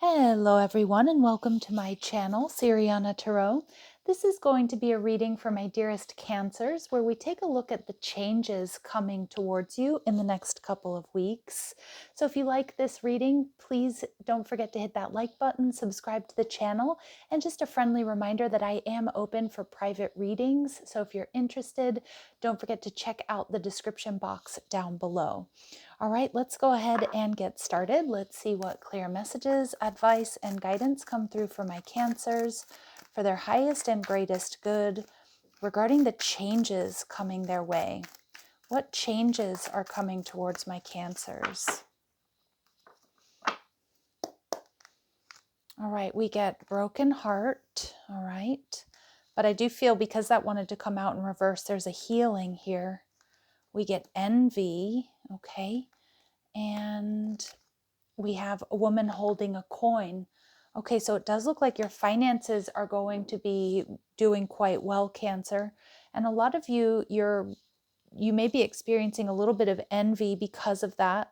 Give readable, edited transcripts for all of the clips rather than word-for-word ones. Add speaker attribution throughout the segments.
Speaker 1: Hello everyone and welcome to my channel, Siriana Tarot. This is going to be a reading for my dearest Cancers where we take a look at the changes coming towards you in the next couple of weeks. So if you like this reading, please don't forget to hit that like button, subscribe to the channel, and just a friendly reminder that I am open for private readings. So if you're interested, don't forget to check out the description box down below. All right, let's go ahead and get started. Let's see what clear messages, advice, and guidance come through for my Cancers for their highest and greatest good regarding the changes coming their way. What changes are coming towards my Cancers? All right, we get broken heart. All right, but I do feel because that wanted to come out in reverse, there's a healing here. We get envy, okay? And we have a woman holding a coin. Okay, so it does look like your finances are going to be doing quite well, Cancer. And a lot of you, you may be experiencing a little bit of envy because of that.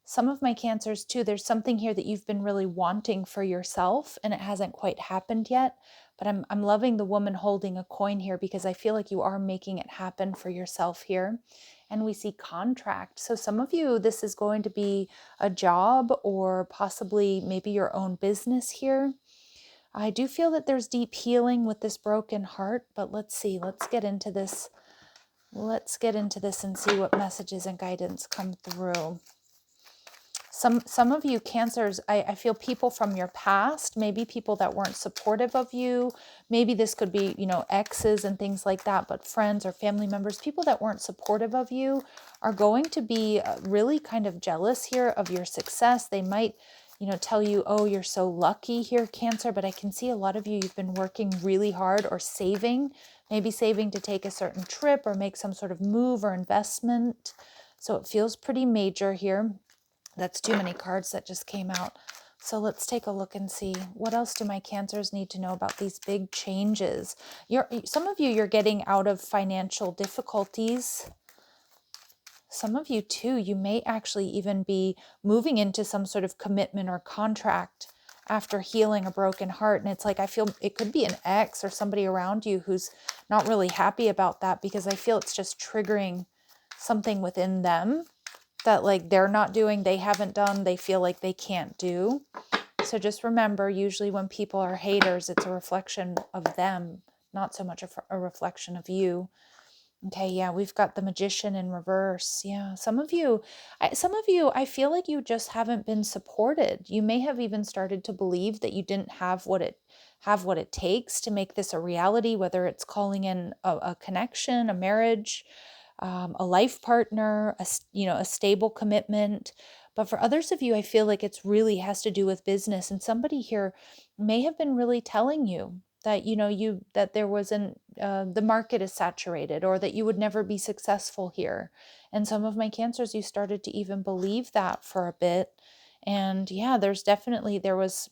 Speaker 1: Some of my Cancers too, there's something here that you've been really wanting for yourself and it hasn't quite happened yet. But I'm loving the woman holding a coin here because I feel like you are making it happen for yourself here. And we see contract. So some of you, this is going to be a job or possibly maybe your own business here. I do feel that there's deep healing with this broken heart, but let's see, let's get into this. Let's get into this and see what messages and guidance come through. Some of you Cancers, I feel people from your past, maybe people that weren't supportive of you. Maybe this could be, exes and things like that, but friends or family members, people that weren't supportive of you are going to be really kind of jealous here of your success. They might, tell you, oh, you're so lucky here, Cancer, but I can see a lot of you, you've been working really hard or saving, maybe saving to take a certain trip or make some sort of move or investment. So it feels pretty major here. That's too many cards that just came out. So let's take a look and see what else do my Cancers need to know about these big changes. Some of you, you're getting out of financial difficulties. Some of you too, you may actually even be moving into some sort of commitment or contract after healing a broken heart. And it's like, I feel it could be an ex or somebody around you who's not really happy about that because I feel it's just triggering something within them that like they're not doing, they haven't done, they feel like they can't do. So just remember, usually when people are haters, it's a reflection of them, not so much a reflection of you. Okay, yeah, we've got the Magician in reverse. Yeah, some of you, I feel like you just haven't been supported. You may have even started to believe that you didn't have what it takes to make this a reality, whether it's calling in a connection, a marriage, a life partner, a stable commitment. But for others of you, I feel like it's really has to do with business. And somebody here may have been really telling you that, that there wasn't, the market is saturated or that you would never be successful here. And some of my Cancers, you started to even believe that for a bit. And yeah, there was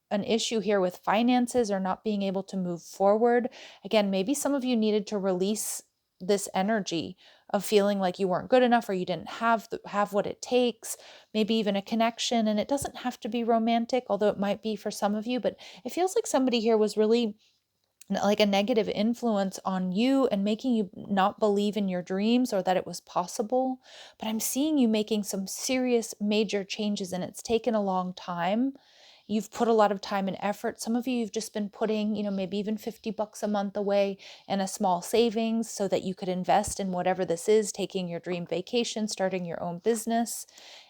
Speaker 1: an issue here with finances or not being able to move forward. Again, maybe some of you needed to release this energy of feeling like you weren't good enough or you didn't have what it takes, maybe even a connection. And it doesn't have to be romantic, although it might be for some of you, but it feels like somebody here was really like a negative influence on you and making you not believe in your dreams or that it was possible. But I'm seeing you making some serious major changes and it's taken a long time. You've put a lot of time and effort. Some of you, you've just been putting, maybe even $50 a month away in a small savings so that you could invest in whatever this is, taking your dream vacation, starting your own business.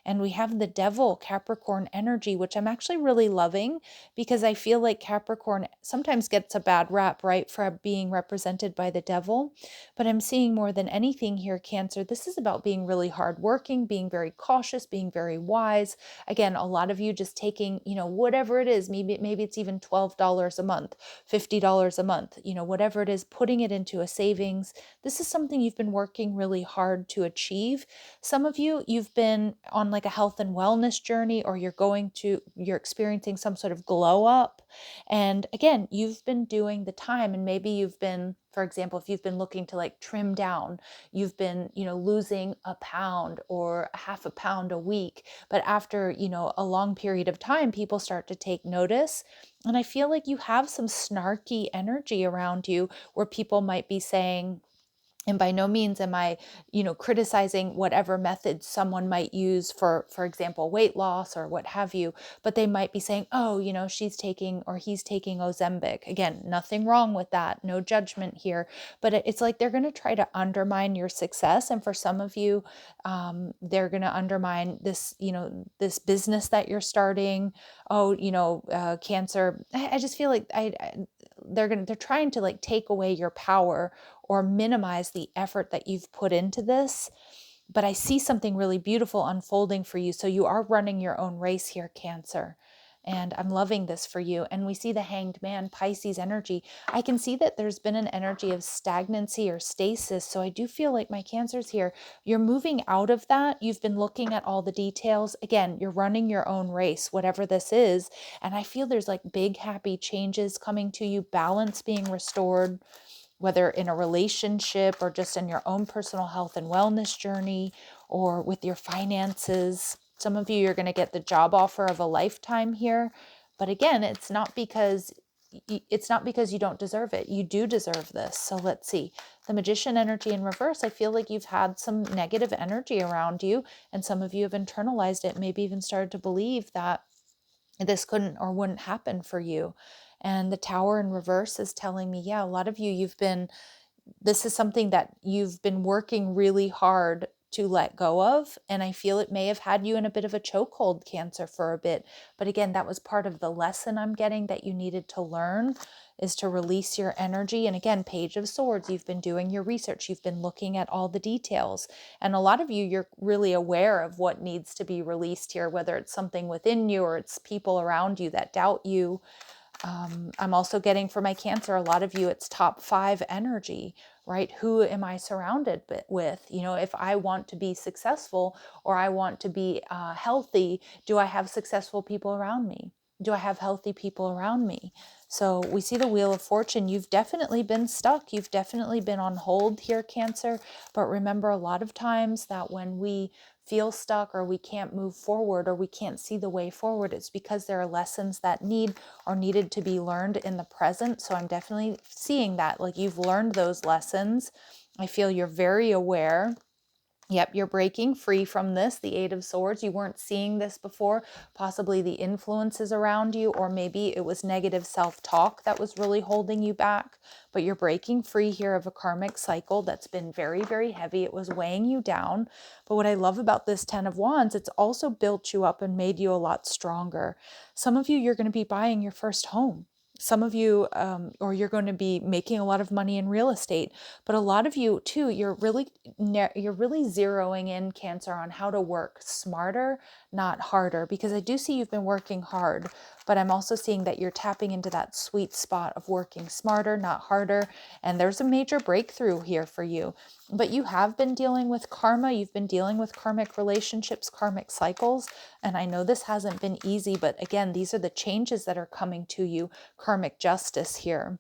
Speaker 1: And we have the Devil, Capricorn energy, which I'm actually really loving because I feel like Capricorn sometimes gets a bad rap, right, for being represented by the Devil. But I'm seeing more than anything here, Cancer, this is about being really hardworking, being very cautious, being very wise. Again, a lot of you just taking, whatever it is, maybe it's even $12 a month, $50 a month, whatever it is, putting it into a savings. This is something you've been working really hard to achieve. Some of you, you've been on like a health and wellness journey, or you're experiencing some sort of glow up. And again, you've been doing the time, and maybe you've been, for example, if you've been looking to like trim down, you've been, losing a pound or a half a pound a week. But after, a long period of time, people start to take notice. And I feel like you have some snarky energy around you where people might be saying, and by no means am I, criticizing whatever method someone might use for example, weight loss or what have you, but they might be saying, oh, she's taking or he's taking Ozempic. Again, nothing wrong with that. No judgment here, but it's like they're going to try to undermine your success. And for some of you, they're going to undermine this, this business that you're starting. Oh, cancer. I just feel like they're trying to like take away your power or minimize the effort that you've put into this. But I see something really beautiful unfolding for you. So you are running your own race here, Cancer. And I'm loving this for you. And we see the Hanged Man, Pisces energy. I can see that there's been an energy of stagnancy or stasis. So I do feel like my Cancers here, you're moving out of that. You've been looking at all the details. Again, you're running your own race, whatever this is. And I feel there's like big, happy changes coming to you, balance being restored, whether in a relationship or just in your own personal health and wellness journey or with your finances. Some of you, you're going to get the job offer of a lifetime here. But again, it's not because you don't deserve it. You do deserve this. So let's see. The Magician energy in reverse, I feel like you've had some negative energy around you, and some of you have internalized it, maybe even started to believe that this couldn't or wouldn't happen for you. And the Tower in reverse is telling me, yeah, a lot of you, this is something that you've been working really hard to let go of. And I feel it may have had you in a bit of a chokehold, Cancer, for a bit. But again, that was part of the lesson I'm getting that you needed to learn, is to release your energy. And again, Page of Swords, you've been doing your research. You've been looking at all the details. And a lot of you, you're really aware of what needs to be released here, whether it's something within you or it's people around you that doubt you. I'm also getting for my Cancer, a lot of you, it's top 5 energy, right? Who am I surrounded with? If I want to be successful or I want to be healthy, do I have successful people around me? Do I have healthy people around me? So we see the Wheel of Fortune. You've definitely been stuck. You've definitely been on hold here, Cancer. But remember, a lot of times that when we feel stuck or we can't move forward or we can't see the way forward, it's because there are lessons that needed to be learned in the present. So I'm definitely seeing that, like, you've learned those lessons. I feel you're very aware. Yep, you're breaking free from this, the Eight of Swords. You weren't seeing this before, possibly the influences around you, or maybe it was negative self-talk that was really holding you back. But you're breaking free here of a karmic cycle that's been very, very heavy. It was weighing you down. But what I love about this 10 of Wands, it's also built you up and made you a lot stronger. Some of you, you're going to be buying your first home. Some of you, or you're going to be making a lot of money in real estate, but a lot of you too, you're really zeroing in, Cancer, on how to work smarter, not harder, because I do see you've been working hard, but I'm also seeing that you're tapping into that sweet spot of working smarter, not harder. And there's a major breakthrough here for you. But you have been dealing with karma. You've been dealing with karmic relationships, karmic cycles. And I know this hasn't been easy, but again, these are the changes that are coming to you. Karmic justice here.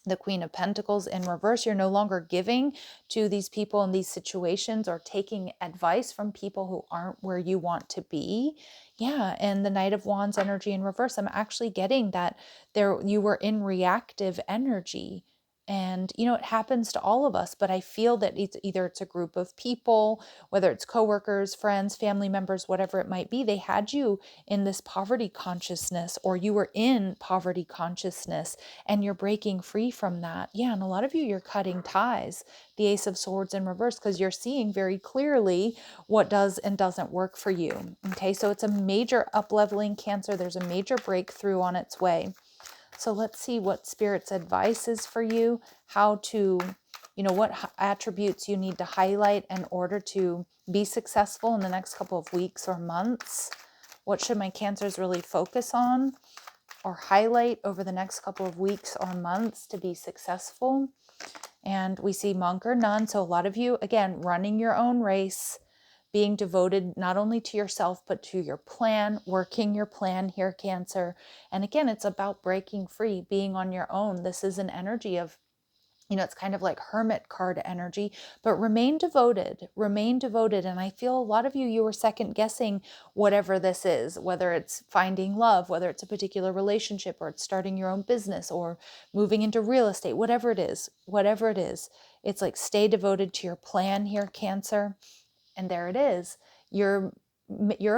Speaker 1: The Queen of Pentacles in reverse. You're no longer giving to these people in these situations or taking advice from people who aren't where you want to be. Yeah, and the Knight of Wands energy in reverse. I'm actually getting that you were in reactive energy. And, it happens to all of us, but I feel that it's a group of people, whether it's coworkers, friends, family members, whatever it might be, they had you in this poverty consciousness, or you were in poverty consciousness, and you're breaking free from that. Yeah, and a lot of you, you're cutting ties. The Ace of Swords in reverse, because you're seeing very clearly what does and doesn't work for you. Okay, so it's a major up-leveling, Cancer. There's a major breakthrough on its way. So let's see what Spirit's advice is for you, how to, what attributes you need to highlight in order to be successful in the next couple of weeks or months. What should my Cancers really focus on or highlight over the next couple of weeks or months to be successful? And we see Monk or None. So a lot of you, again, running your own race, being devoted not only to yourself, but to your plan, working your plan here, Cancer. And again, it's about breaking free, being on your own. This is an energy of, it's kind of like hermit card energy, but remain devoted, remain devoted. And I feel a lot of you were second guessing whatever this is, whether it's finding love, whether it's a particular relationship, or it's starting your own business, or moving into real estate, whatever it is, it's like stay devoted to your plan here, Cancer. And there it is. You're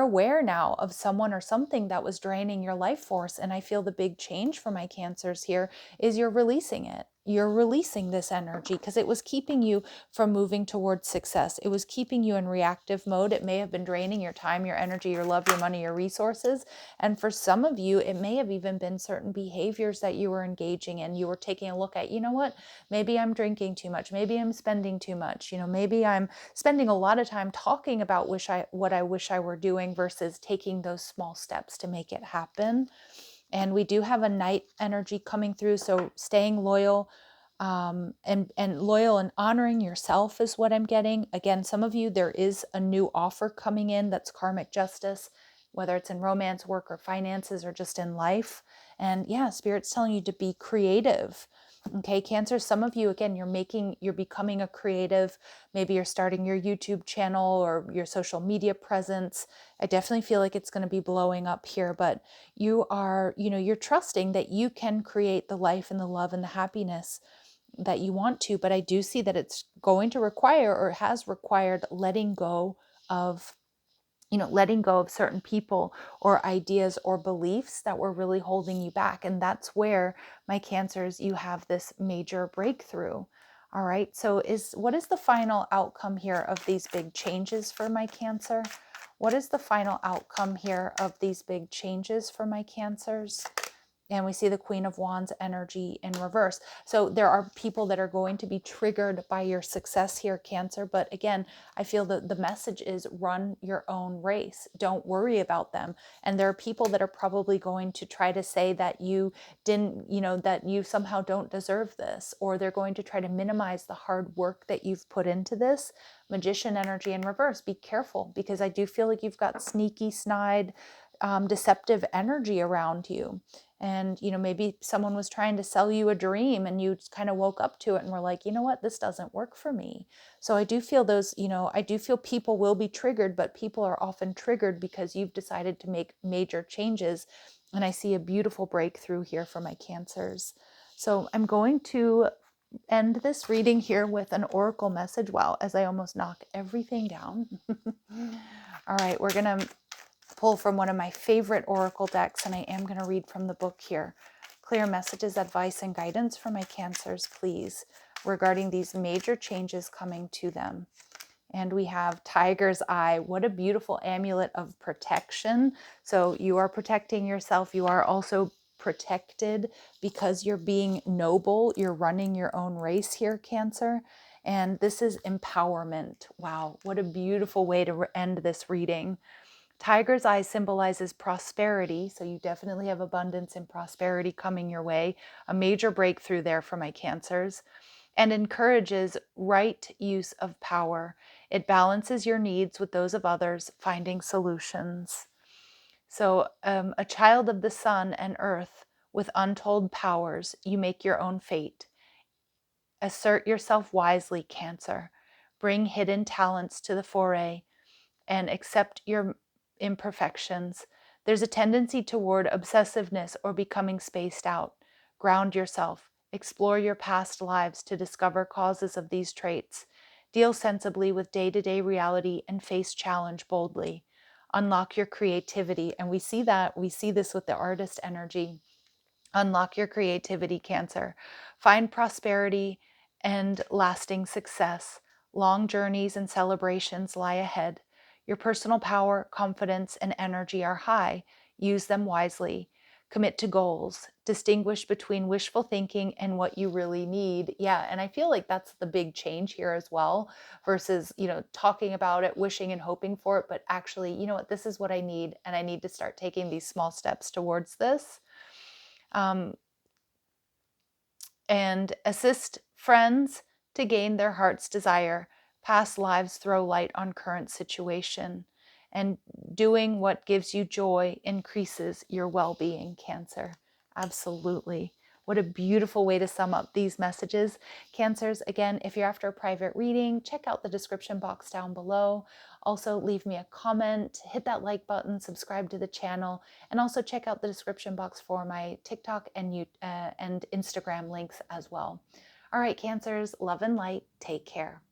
Speaker 1: aware now of someone or something that was draining your life force. And I feel the big change for my Cancers here is you're releasing it. You're releasing this energy because it was keeping you from moving towards success. It was keeping you in reactive mode. It may have been draining your time, your energy, your love, your money, your resources. And for some of you, it may have even been certain behaviors that you were engaging in. You were taking a look at, you know what, maybe I'm drinking too much. Maybe I'm spending too much. Maybe I'm spending a lot of time talking about what I wish I were doing versus taking those small steps to make it happen. And we do have a Knight energy coming through, so staying loyal, and loyal and honoring yourself is what I'm getting. Again, some of you, there is a new offer coming in that's karmic justice, whether it's in romance, work, or finances, or just in life. And yeah, Spirit's telling you to be creative. Okay, Cancer, some of you, again, you're becoming a creative. Maybe you're starting your YouTube channel or your social media presence. I definitely feel like it's going to be blowing up here, but you are, you're trusting that you can create the life and the love and the happiness that you want to. But I do see that it's going to require, or has required, letting go of certain people or ideas or beliefs that were really holding you back. And that's where, my Cancers, you have this major breakthrough. All right. So what is the final outcome here of these big changes for my Cancer? What is the final outcome here of these big changes for my Cancers? And we see the Queen of Wands energy in reverse. So there are people that are going to be triggered by your success here, Cancer. But again, I feel that the message is run your own race. Don't worry about them. And there are people that are probably going to try to say that you didn't, that you somehow don't deserve this, or they're going to try to minimize the hard work that you've put into this. Magician energy in reverse. Be careful, because I do feel like you've got sneaky, snide, deceptive energy around you. And, maybe someone was trying to sell you a dream and you kind of woke up to it and were like, you know what, this doesn't work for me. So I do feel I do feel people will be triggered, but people are often triggered because you've decided to make major changes. And I see a beautiful breakthrough here for my Cancers. So I'm going to end this reading here with an oracle message. Wow, as I almost knock everything down. All right, we're going to pull from one of my favorite oracle decks, and I am going to read from the book here. Clear messages, advice, and guidance for my Cancers, please, regarding these major changes coming to them. And we have Tiger's Eye. What a beautiful amulet of protection. So you are protecting yourself. You are also protected because you're being noble. You're running your own race here, Cancer. And this is empowerment. Wow, what a beautiful way to end this reading. Tiger's Eye symbolizes prosperity, so you definitely have abundance and prosperity coming your way, a major breakthrough there for my Cancers, and encourages right use of power. It balances your needs with those of others, finding solutions. So, a child of the sun and earth with untold powers, you make your own fate. Assert yourself wisely, Cancer. Bring hidden talents to the foray and accept your imperfections. There's a tendency toward obsessiveness or becoming spaced out. Ground yourself. Explore your past lives to discover causes of these traits. Deal sensibly with day-to-day reality and face challenge boldly. Unlock your creativity. And we see this with the artist energy. Unlock your creativity, Cancer. Find prosperity and lasting success. Long journeys and celebrations lie ahead. Your personal power, confidence, and energy are high. Use them wisely. Commit to goals. Distinguish between wishful thinking and what you really need. Yeah, and I feel like that's the big change here as well, versus, talking about it, wishing and hoping for it, but actually, you know what, this is what I need, and I need to start taking these small steps towards this. And assist friends to gain their heart's desire. Past lives throw light on current situation, and doing what gives you joy increases your well-being, Cancer. Absolutely. What a beautiful way to sum up these messages. Cancers, again, if you're after a private reading, check out the description box down below. Also, leave me a comment, hit that like button, subscribe to the channel, and also check out the description box for my TikTok and Instagram links as well. All right, Cancers, love and light. Take care.